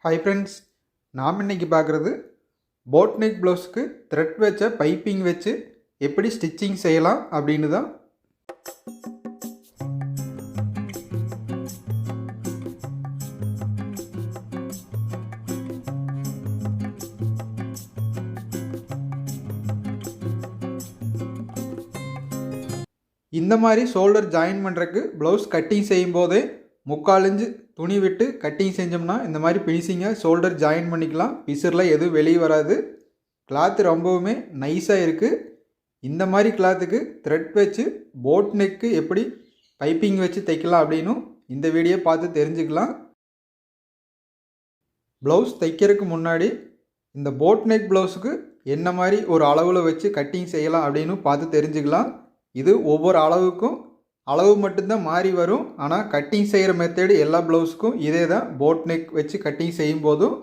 Hi friends, நாம் இன்றைக்கி பார்க்குறது போட் நெக் ப்ளவுஸ்க்கு த்ரெட் வச்ச பைப்பிங் வச்சு எப்படி ஸ்டிச்சிங் செய்யலாம் அப்படின்னு தான். இந்த மாதிரி ஷோல்டர் ஜாயின் பண்ணுறதுக்கு ப்ளவுஸ் கட்டிங் செய்யும் போதே 3/4 இன்ச்சு துணி விட்டு கட்டிங் செஞ்சோம்னா இந்த மாதிரி ஃபினிஷிங்காக ஷோல்டர் ஜாயின் பண்ணிக்கலாம். பிசரில் எதுவும் வெளியே வராது. கிளாத்து ரொம்பவுமே நைஸாக இருக்குது. இந்த மாதிரி கிளாத்துக்கு த்ரெட் வச்சு போட் நெக்கு எப்படி பைப்பிங் வச்சு தைக்கலாம் அப்படின்னும் இந்த வீடியோ பார்த்து தெரிஞ்சுக்கலாம். ப்ளவுஸ் தைக்கிறதுக்கு முன்னாடி இந்த போட் நெக் ப்ளவுஸுக்கு என்ன மாதிரி ஒரு அளவில் வச்சு கட்டிங் செய்யலாம் அப்படின்னு பார்த்து தெரிஞ்சுக்கலாம். இது ஒவ்வொரு அளவு மட்டும்தான் மாறி வரும். ஆனால் கட்டிங் செய்கிற மெத்தேடு எல்லா ப்ளவுஸுக்கும் இதே தான். போட் நெக் வச்சு கட்டிங் செய்யும் போதும்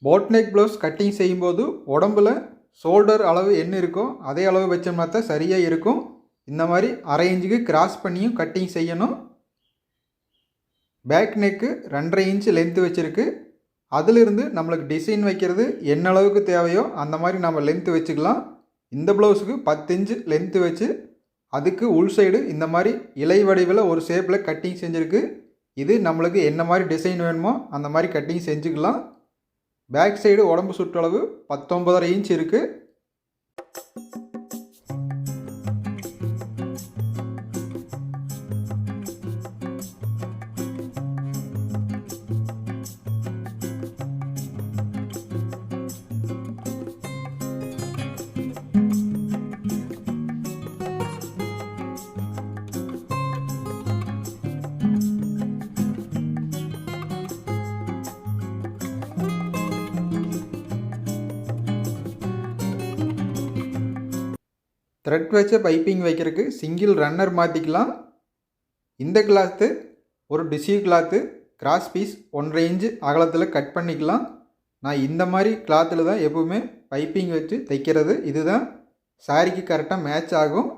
போட் நெக் ப்ளவுஸ் கட்டிங் செய்யும்போது உடம்புல ஷோல்டர் அளவு என்ன இருக்கோ அதே அளவு வச்சோம்னா தான் சரியாக இருக்கும். இந்த மாதிரி 1/2 இன்ச்சுக்கு கிராஸ் பண்ணியும் கட்டிங் செய்யணும். பேக் நெக்கு 2.5 இன்ச்சு லென்த்து வச்சுருக்கு. அதிலிருந்து நம்மளுக்கு டிசைன் வைக்கிறது என்ன அளவுக்கு தேவையோ அந்த மாதிரி நம்ம லென்த்து வச்சுக்கலாம். இந்த ப்ளவுஸுக்கு 10 இன்ச்சு லென்த்து வச்சு அதுக்கு உள் சைடு இந்த மாதிரி இலை வடிவில் ஒரு ஷேப்பில் கட்டிங் செஞ்சுருக்கு. இது நம்மளுக்கு என்ன மாதிரி டிசைன் வேணுமோ அந்த மாதிரி கட்டிங் செஞ்சுக்கலாம். பேக் சைடு உடம்பு சுற்றளவு 19.5 இன்ச் இருக்குது. த்ரெட் வச்ச பைப்பிங் வைக்கிறதுக்கு சிங்கிள் ரன்னர் மாற்றிக்கலாம். இந்த கிளாத்து ஒரு tissue cloth cross piece 1.5 inch அகலத்தில் கட் பண்ணிக்கலாம். நான் இந்த மாதிரி கிளாத்தில் தான் எப்பவுமே பைப்பிங் வச்சு தைக்கிறது. இதுதான் சாரிக்கு கரெக்டாக மேட்ச் ஆகும்.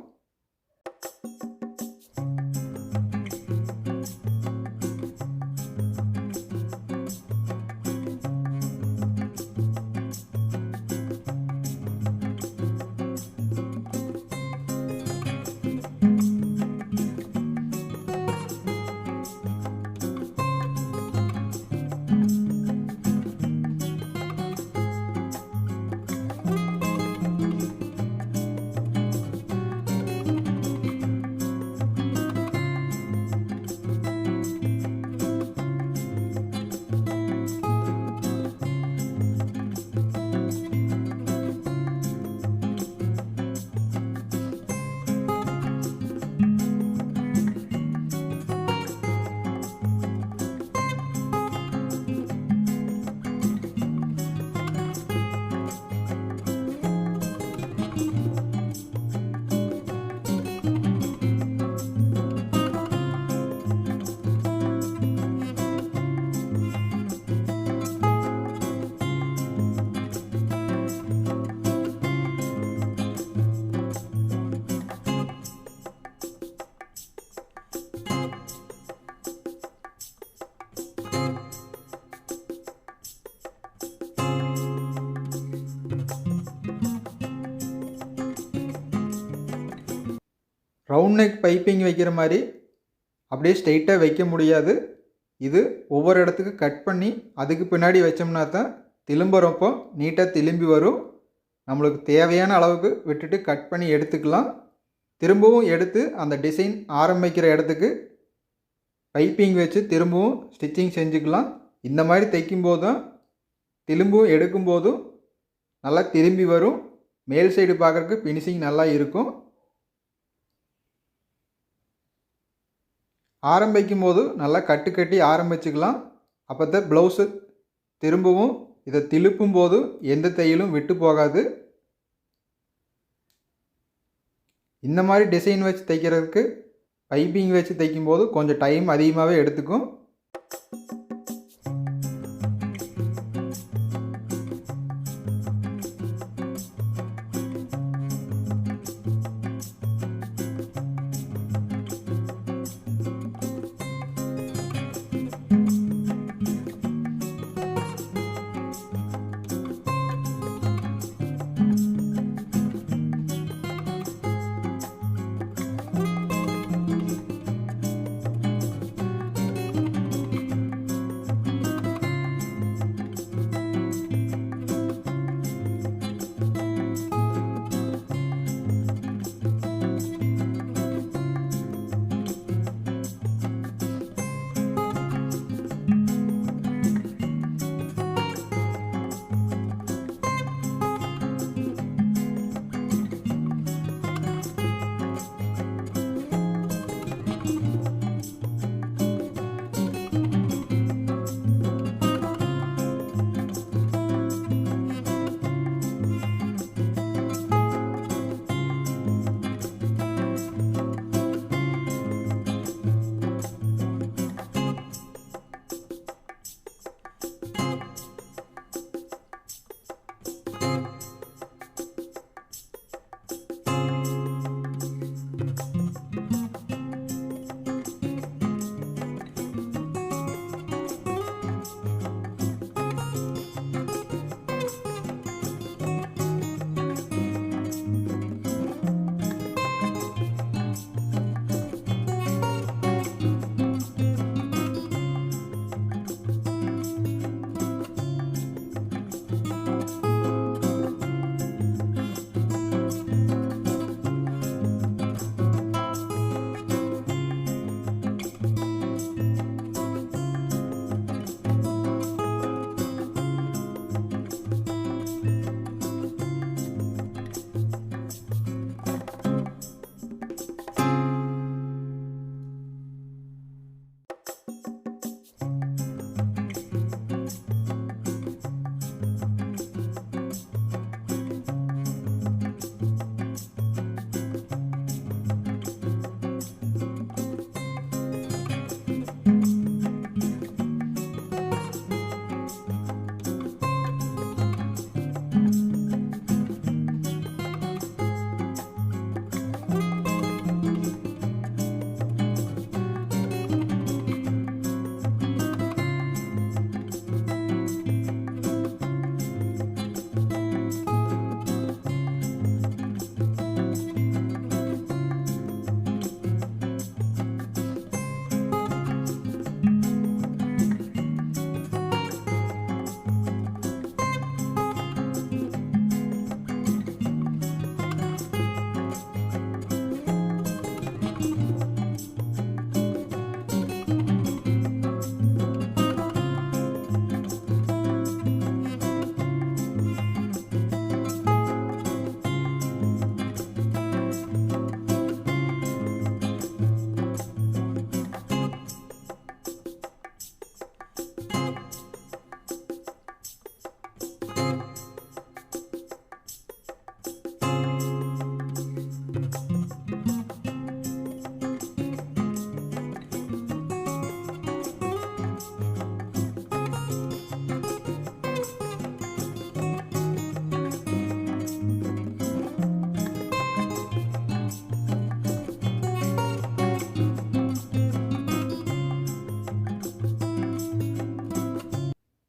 ரவுண்ட் நெக் பைப்பிங் வைக்கிற மாதிரி அப்படியே ஸ்ட்ரெயிட்டாக வைக்க முடியாது. இது ஒவ்வொரு இடத்துக்கு கட் பண்ணி அதுக்கு பின்னாடி வச்சோம்னா தான் திரும்புகிறப்போ நீட்டாக திரும்பி வரும். நம்மளுக்கு தேவையான அளவுக்கு விட்டுட்டு கட் பண்ணி எடுத்துக்கலாம். திரும்பவும் எடுத்து அந்த டிசைன் ஆரம்பிக்கிற இடத்துக்கு பைப்பிங் வச்சு திரும்பவும் ஸ்டிச்சிங் செஞ்சுக்கலாம். இந்த மாதிரி தைக்கும்போது தான் திரும்பவும் எடுக்கும்போதும் நல்லா திரும்பி வரும். மேல் சைடு பார்க்குறக்கு ஃபினிஷிங் நல்லா இருக்கும். ஆரம்பிக்கும் போது நல்லா கட்டி ஆரம்பிச்சுக்கலாம். அப்போ தான் ப்ளவுஸு திரும்பவும் இதை திருப்பும் போது எந்த தையலும் விட்டு போகாது. இந்த மாதிரி டிசைன் வச்சு தைக்கிறதுக்கு பைப்பிங் வச்சு தைக்கும்போது கொஞ்சம் டைம் அதிகமாகவே எடுத்துக்கும்.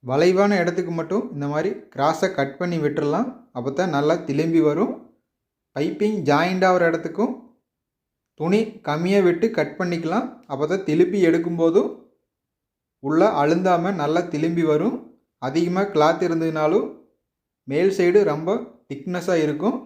வளைவான இடத்துக்கு மட்டும் இந்த மாதிரி கிராஸை கட் பண்ணி விட்டுறலாம். அப்போ தான் நல்லா திரும்பி வரும். பைப்பிங் ஜாயிண்ட் ஆகிற இடத்துக்கும் துணி கம்மியாக விட்டு கட் பண்ணிக்கலாம். அப்போ தான் திருப்பி எடுக்கும்போதும் உள்ளே அழுந்தாமல் நல்லா திரும்பி வரும். அதிகமாக கிளாத் இருந்ததுனாலும் மேல் சைடு ரொம்ப திக்னஸாக இருக்கும்.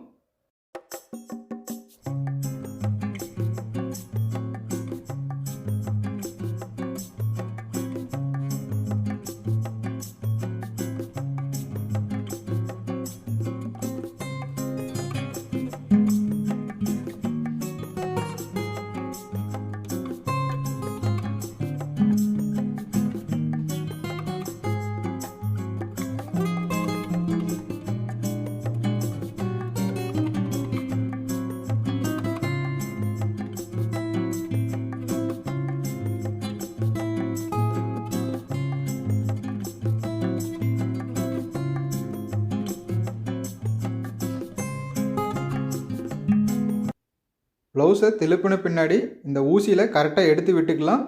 ப்ளவுஸை திருப்பின பின்னாடி இந்த ஊசியில் கரெக்டாக எடுத்து விட்டுக்கலாம்.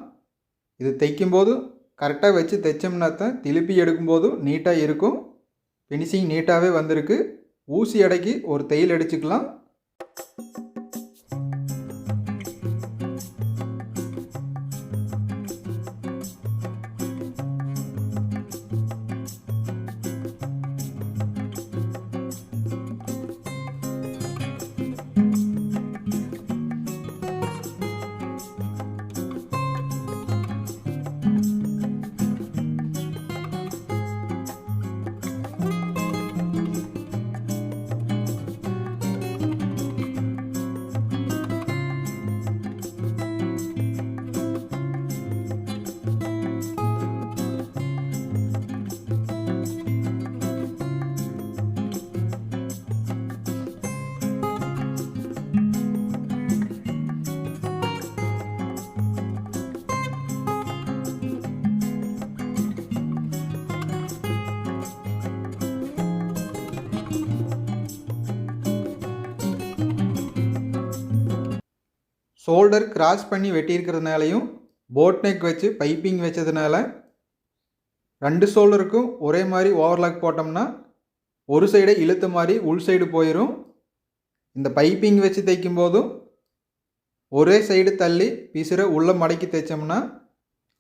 இது தைக்கும்போது கரெக்டாக வச்சு தைச்சோம்னா தான் திருப்பி எடுக்கும்போது நீட்டாக இருக்கும். ஃபினிஷிங் நீட்டாகவே வந்திருக்கு. ஊசி எடைக்கு ஒரு தையல் அடிச்சுக்கலாம். ஷோல்டர் கிராஸ் பண்ணி வெட்டியிருக்கிறதுனாலையும் போட் நெக் வச்சு பைப்பிங் வச்சதுனால 2 ஷோல்டருக்கும் ஒரே மாதிரி ஓவர்லாக் போட்டோம்னா ஒரு சைடை இழுத்த மாதிரி உள் சைடு போயிடும். இந்த பைப்பிங் வச்சு தைக்கும்போதும் ஒரே சைடு தள்ளி பிசுரை உள்ளே மடக்கி தைச்சோம்னா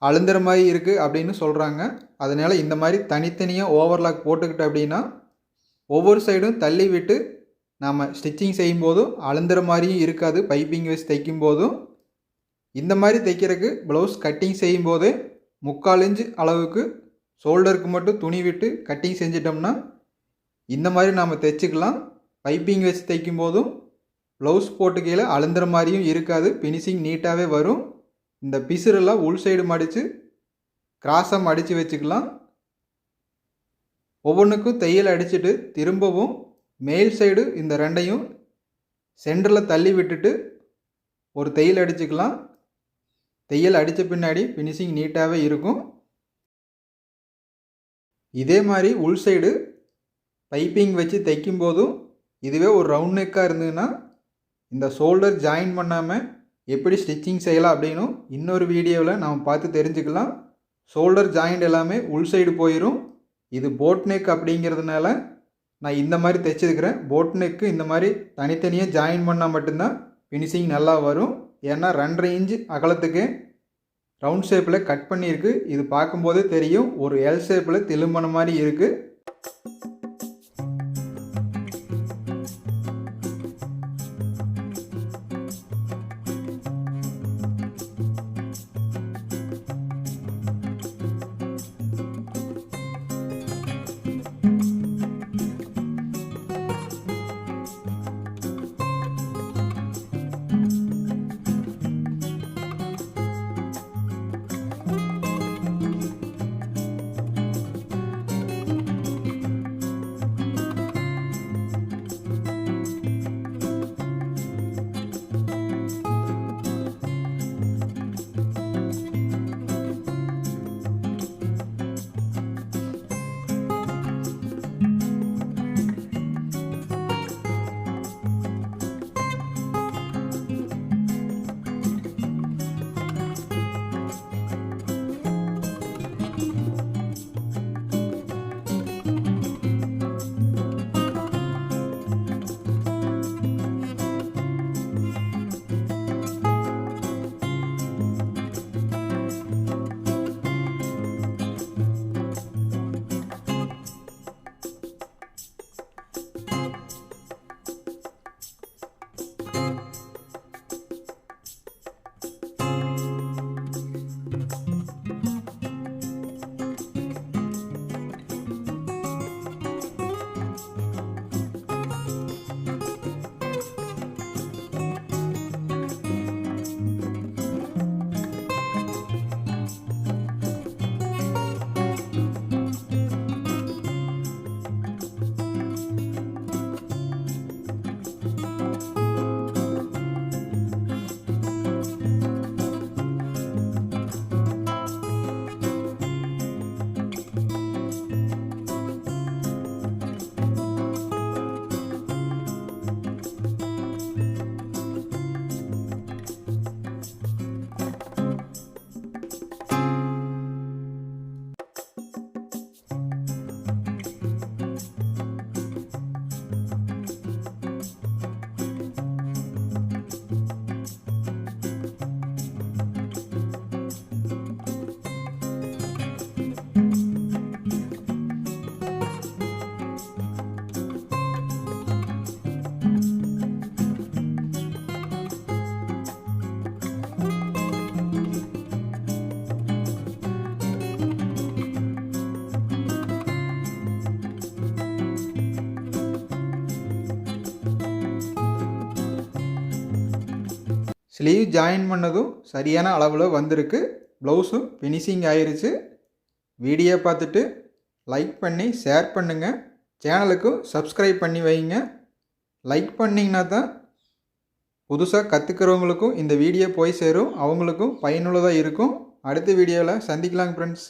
அழுந்துற மாதிரி இருக்குது அப்படின்னு சொல்கிறாங்க. அதனால் இந்த மாதிரி தனித்தனியாக ஓவர்லாக் போட்டுக்கிட்டு அப்படின்னா ஒவ்வொரு சைடும் தள்ளி விட்டு நாம் ஸ்டிச்சிங் செய்யும்போதும் அழுந்துற மாதிரியும் இருக்காது. பைப்பிங் வச்சு தைக்கும்போதும் இந்த மாதிரி தைக்கிறதுக்கு ப்ளவுஸ் கட்டிங் செய்யும்போதே 3/4 இன்ச் அளவுக்கு ஷோல்டருக்கு மட்டும் துணி விட்டு கட்டிங் செஞ்சிட்டோம்னா இந்த மாதிரி நாம் தைச்சிக்கலாம். பைப்பிங் வச்சு தைக்கும்போதும் ப்ளவுஸ் போட்டு கீழே அழுந்துற மாதிரியும் இருக்காது. ஃபினிஷிங் நீட்டாகவே வரும். இந்த பிசுரெல்லாம் உள் சைடு மடித்து கிராஸாக மடித்து வச்சுக்கலாம். ஒவ்வொன்றுக்கும் தையல் அடிச்சுட்டு திரும்பவும் மேல் சைடு இந்த 2ஐயும் சென்டரில் தள்ளி விட்டுட்டு ஒரு தையல் அடிச்சுக்கலாம். தையல் அடித்த பின்னாடி ஃபினிஷிங் நீட்டாகவே இருக்கும். இதே மாதிரி உள் சைடு பைப்பிங் வச்சு தைக்கும்போதும் இதுவே ஒரு ரவுண்ட் நெக்காக இருந்ததுன்னா இந்த ஷோல்டர் ஜாயின் பண்ணாமல் எப்படி ஸ்டிச்சிங் செய்யலாம் அப்படின்னு இன்னொரு வீடியோவில் நாம் பார்த்து தெரிஞ்சுக்கலாம். ஷோல்டர் ஜாயிண்ட் எல்லாமே உள் சைடு போயிடும். இது போட் நெக் அப்படிங்கிறதுனால நான் இந்த மாதிரி தைச்சிருக்கிறேன். போட் நெக்கு இந்த மாதிரி தனித்தனியாக ஜாயின் பண்ணால் மட்டும்தான் ஃபினிஷிங் நல்லா வரும். ஏன்னா 2.5 இன்ச் அகலத்துக்கு ரவுண்ட் ஷேப்பில் கட் பண்ணியிருக்கு. இது பார்க்கும்போதே தெரியும் ஒரு எல் ஷேப்பில் திரும்பின மாதிரி இருக்குது. ஸ்லீவ் ஜாயின் பண்ணதும் சரியான அளவில் வந்திருக்கு. ப்ளவுஸும் ஃபினிஷிங் ஆயிருச்சு. வீடியோ பார்த்துட்டு லைக் பண்ணி ஷேர் பண்ணுங்கள். சேனலுக்கும் சப்ஸ்கிரைப் பண்ணி வைங்க. லைக் பண்ணிங்கன்னா தான் புதுசாக கற்றுக்கிறவங்களுக்கும் இந்த வீடியோ போய் சேரும், அவங்களுக்கும் பயனுள்ளதாக இருக்கும். அடுத்த வீடியோவில் சந்திக்கலாங்க ஃப்ரெண்ட்ஸ்.